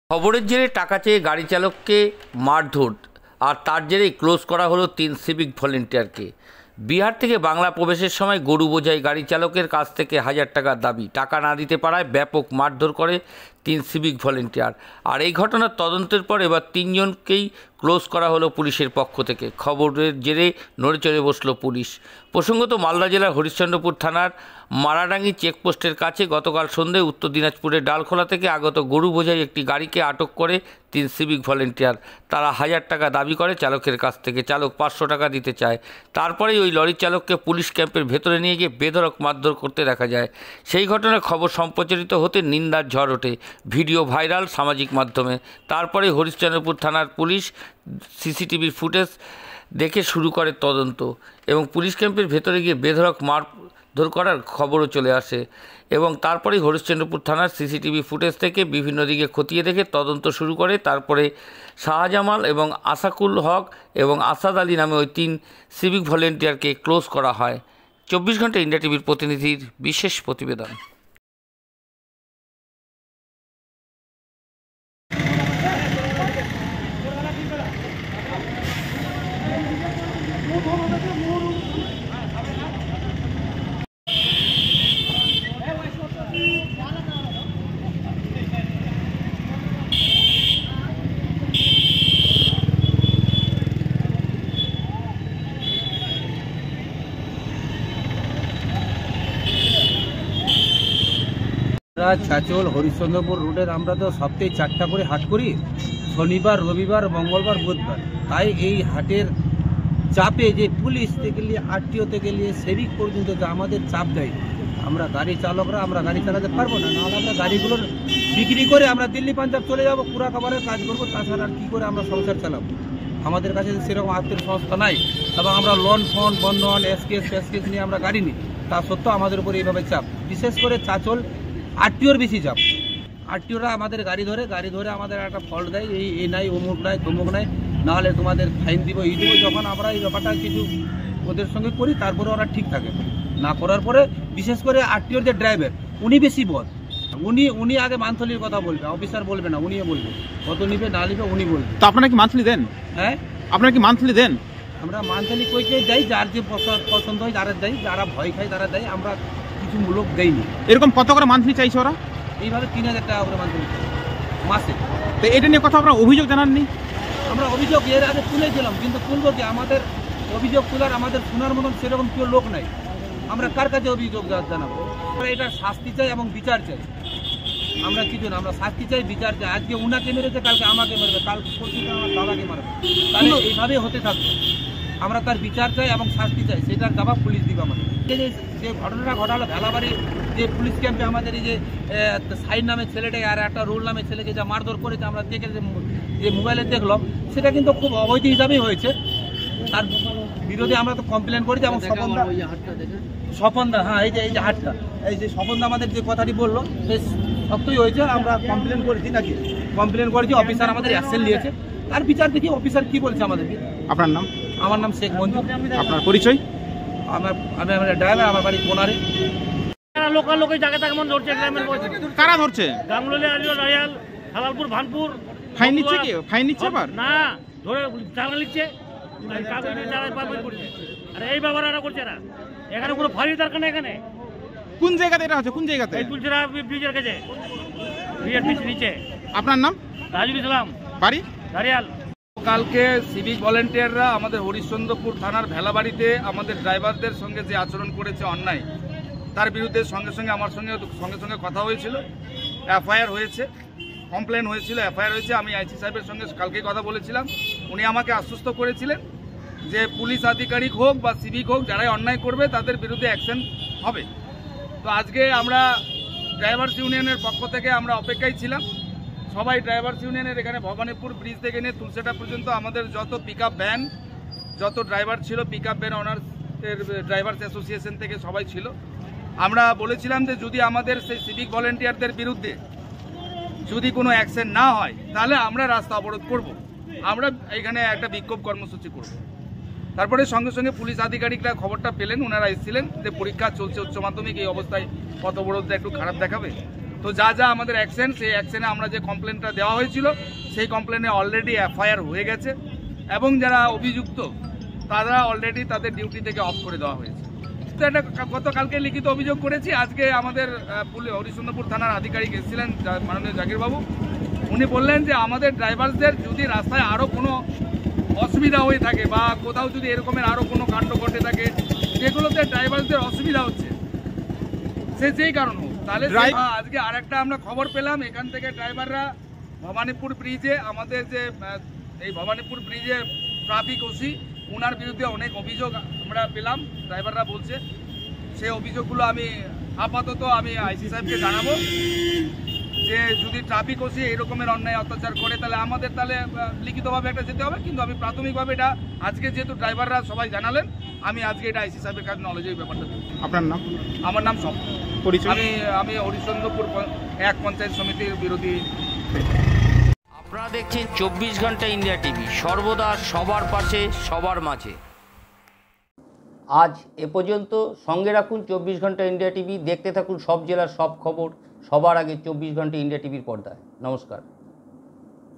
খবরের জেরে টাকা চেয়ে গাড়ি চালককে মারধর আর তার জেরেই ক্লোজ করা হলো 3 সিভিক ভলেন্টিয়ারকে। বিহার থেকে বাংলা প্রবেশের সময় গরু বোঝাই গাড়ি চালকের কাছ থেকে 1000 টাকার দাবি, টাকা না দিতে পারায় ব্যাপক মারধর করে 3 সিভিক ভলেন্টিয়ার। আর এই ঘটনার তদন্তের পর এবার 3 জনকেই ক্লোজ করা হলো পুলিশের পক্ষ থেকে। খবরের জেরে নড়েচড়ে বসল পুলিশ। প্রসঙ্গত মালদা জেলার হরিশ্চন্দ্রপুর থানার মারাডাঙ্গি চেকপোস্টের কাছে গতকাল সন্ধ্যায় উত্তর দিনাজপুরের ডালখোলা থেকে আগত গরু বোঝাই একটি গাড়িকে আটক করে 3 সিভিক ভলেন্টিয়ার। তারা 1000 টাকা দাবি করে চালকের কাছ থেকে। চালক 500 টাকা দিতে চায়। তারপরেই ওই লরির চালককে পুলিশ ক্যাম্পের ভেতরে নিয়ে গিয়ে বেধড়ক মারধর করতে দেখা যায়। সেই ঘটনার খবর সম্প্রচারিত হতে নিন্দার ঝড় ওঠে, ভিডিও ভাইরাল সামাজিক মাধ্যমে। তারপরে হরিশ্চন্দ্রপুর থানার পুলিশ সিসিটিভির ফুটেজ দেখে শুরু করে তদন্ত এবং পুলিশ ক্যাম্পের ভেতরে গিয়ে বেধড়ক মারধর করার খবরও চলে আসে এবং তারপরেই হরিশ্চন্দ্রপুর থানার সিসিটিভি ফুটেজ থেকে বিভিন্ন দিকে খতিয়ে দেখে তদন্ত শুরু করে। তারপরে শাহজামাল এবং আসাকুল হক এবং আসাদ আলী নামে ওই 3 সিভিক ভলেন্টিয়ারকে ক্লোজ করা হয়। 24 ঘন্টা ইন্ডিয়া টিভির প্রতিনিধির বিশেষ প্রতিবেদন। চাচল হরিশ্চন্দ্রপুর রোডের আমরা তো সপ্তাহে 4টা করে হাট করি, শনিবার, রবিবার, মঙ্গলবার, বুধবার। তাই এই হাটের চাপে যে পুলিশ থেকে নিয়ে আরটিও থেকে নিয়ে সেভিক পর্যন্ত যে আমাদের চাপ দেয়, আমরা গাড়ি চালকরা আমরা গাড়ি চালাতে পারবো না। নাহলে আমরা গাড়িগুলোর বিক্রি করে আমরা দিল্লি পাঞ্জাব চলে যাবো, পুরা খাবারের কাজ করবো। তাছাড়া আর কী করে আমরা সংসার চালাবো? আমাদের কাছে সেরকম আর্থিক সংস্থা নাই এবং আমরা লোন ফোন বন্ধন এসকেস নিয়ে আমরা গাড়ি নিই। তা সত্ত্বেও আমাদের উপর এইভাবে চাপ, বিশেষ করে চাচল আরটিওর বেশি চাপ। আরটিওরা আমাদের গাড়ি ধরে আমাদের একটা ফল্ট দেয়, এই নাই, অমুক নাই, তমুক নাই, নাহলে তোমাদের ফাইন দিব, এই দিব। যখন আমরা এই ব্যাপারটা কিছু ওদের সঙ্গে করি তারপরে ওরা ঠিক থাকে। না করার পরে বিশেষ করে আরটিওর যে ড্রাইভার উনি বেশি বদ। উনি আগে মান্থলির কথা বলবে, অফিসার বলবে না, উনিও বলবে কত নিবে না নিবে, উনি বলবে। তো আপনারা কি মান্থলি দেন? হ্যাঁ, আপনারা কি মান্থলি দেন? আমরা মান্থলি কইতে যাই, যার যে পছন্দ হয় তারা দেয়, যারা ভয় খায় তারা দেয়, আমরা কিছু মূলক দেয়নি। এরকম কত করে মান্থলি চাইছে ওরা? এইভাবে 3000 টাকা করে মান্থলি মাসে। তো এটা নিয়ে কথা আপনারা অভিযোগ জানাননি? আমরা অভিযোগ এর আগে তুলেছিলাম, কিন্তু তুলবো কি? আমাদের অভিযোগ তোলার আমাদের শোনার মতন সেরকম কেউ লোক নাই। আমরা কার কাছে অভিযোগ জানাবো? আমরা এটা শাস্তি চাই এবং বিচার চাই। আমরা কিছু না, আমরা শাস্তি চাই, বিচার চাই। আজকে উনাকে মেরেছে, কালকে আমাকে মেরবে, কালকে আমার দাদাকে মারবে। তাহলে এইভাবে হতে থাকবে। আমরা তার বিচার চাই এবং শাস্তি চাই, সেটার জবাব পুলিশ দিবে আমাদের। যে ঘটনাটা ঘটালো ভেলাবাড়ি যে পুলিশ ক্যাম্পে, আমাদের এই যে সাইড নামে ছেলেটাকে আর একটা রোল নামে ছেলেকে যা মারধর করেছে, আমরা দেখে যে মোবাইলে দেখলাম, সেটা কিন্তু খুব অবৈধ হিসাবেই হয়েছে। তার বিরোধে আমরা তো কমপ্লেন করেছি এবং স্বপনদা, হ্যাঁ, এই যে হাটটা, এই যে স্বপনদা আমাদের যে কথাটি বললো বেশ শক্তই হয়েছে। আমরা কমপ্লেন করেছি, নাকি কমপ্লেন করেছি, অফিসার আমাদের অ্যাকশন নিয়েছে। তার বিচার দেখি অফিসার কি বলছে আমাদেরকে। আপনার নাম? আমার নাম শেখ মঞ্জুর। আপনার পরিচয়? আমি ড্রাইভার, আমার বাড়ি কোনারে। লোকাল লোকের জায়গা থেকে মন ধরছে, গ্রামের বলছে। কারা ধরছে? গাঙ্গুলি, আলিয়া, রায়াল, হালালপুর, ভানপুর। ফাইন নিচ্ছে কি? ফাইন নিচ্ছে আবার? না, ধরে চালান লিখছে, কাগজ দিয়ে চালান পার করছে। আর এই ব্যবহার করছে না। এখানে কোনো ফাইনের দরকার নেই। এখানে কোন জায়গাতে এটা হচ্ছে? কোন জায়গাতে? এই তুলছিরা ব্রিজের কাছে, ব্রিজের নিচে। আপনার নাম? রাজুল ইসলাম, বাড়ি দাঁড়িয়াল। কালকে সিভিক ভলেন্টিয়াররা আমাদের হরিশ্চন্দ্রপুর থানার ভেলাবাড়িতে আমাদের ড্রাইভারদের সঙ্গে যে আচরণ করেছে অন্যায়, তার বিরুদ্ধে সঙ্গে আমার সঙ্গে কথা হয়েছিল। এফআইআর হয়েছে, কমপ্লেন হয়েছিল, এফআইআর হয়েছে। আমি আইসি সাহেবের সঙ্গে কালকে কথা বলেছিলাম। উনি আমাকে আশ্বস্ত করেছিলেন যে পুলিশ আধিকারিক হোক বা সিভিক হোক, যারাই অন্যায় করবে তাদের বিরুদ্ধে অ্যাকশন হবে। তো আজকে আমরা ড্রাইভার্স ইউনিয়নের পক্ষ থেকে আমরা অপেক্ষায় ছিলাম। সবাই ড্রাইভার্স ইউনিয়নের এখানে ভবানীপুর ব্রিজ থেকে নিয়ে তুলসেটা পর্যন্ত আমাদের যত পিকআপ ভ্যান, যত ড্রাইভার ছিল, পিকআপ ভ্যান ওনার্সের ড্রাইভার্স অ্যাসোসিয়েশন থেকে সবাই ছিল। আমরা বলেছিলাম যে যদি আমাদের সেই সিভিক ভলেন্টিয়ারদের বিরুদ্ধে যদি কোনো অ্যাকশন না হয়, তাহলে আমরা রাস্তা অবরোধ করব, আমরা এখানে একটা বিক্ষোভ কর্মসূচি করব। তারপরে সঙ্গে পুলিশ আধিকারিকরা খবরটা পেলেন, ওনারা এসেছিলেন যে পরীক্ষা চলছে উচ্চ মাধ্যমিক, এই অবস্থায় পথ অবরোধটা একটু খারাপ দেখাবে। তো যা যা আমাদের অ্যাকশন, সেই অ্যাকশনে আমরা যে কমপ্লেনটা দেওয়া হয়েছিল সেই কমপ্লেনে অলরেডি এফআইআর হয়ে গেছে এবং যারা অভিযুক্ত তারা অলরেডি তাদের ডিউটি থেকে অফ করে দেওয়া হয়েছে। তো এটা গতকালকে লিখিত অভিযোগ করেছি। আজকে আমাদের হরিশ্চন্দ্রপুর থানার আধিকারিক এসেছিলেন মাননীয় জাকিরবাবু, উনি বললেন যে আমাদের ড্রাইভারদের যদি রাস্তায় আরও কোনো অসুবিধা হয়ে থাকে বা কোথাও যদি এরকমের আরও কোনো কাণ্ড ঘটে থাকে যেগুলোতে ড্রাইভারদের অসুবিধা হচ্ছে সে যেই কারণ হোক, তাহলে আজকে আরেকটা আমরা খবর পেলাম এখান থেকে ড্রাইভাররা ভবানীপুর ব্রিজে আমাদের যে এই ভবানীপুর ব্রিজে ট্রাফিক ওসি ওনার বিরুদ্ধে অনেক অভিযোগ আমরা পেলাম, ড্রাইভাররা বলছে। সেই অভিযোগগুলো আমি আপাতত আইসি সাহেবকে জানাবো যে যদি ট্রাফিক ওসি এরকমের অন্যায় অত্যাচার করে তাহলে লিখিতভাবে একটা যেতে হবে। কিন্তু আমি প্রাথমিকভাবে এটা আজকে যেহেতু ড্রাইভাররা সবাই জানালেন, আমি আজকে এটা আইসি সাহেবের কাছে নলেজে এই ব্যাপারটা দেবো। আপনার নাম? আমার নাম সব পরিচয়? আমি হরিশ্চন্দ্রপুর এক পঞ্চায়েত সমিতির বিরোধী। আপনারা দেখছেন 24 ঘন্টা ইন্ডিয়া টিভি, সর্বদা সবার পাশে সবার মাঝে। আজ এ পর্যন্ত। সঙ্গে রাখুন 24 ঘন্টা ইন্ডিয়া টিভি, দেখতে থাকুন সব জেলার সব খবর সবার আগে 24 ঘন্টা ইন্ডিয়া টিভির পর্দায়। নমস্কার।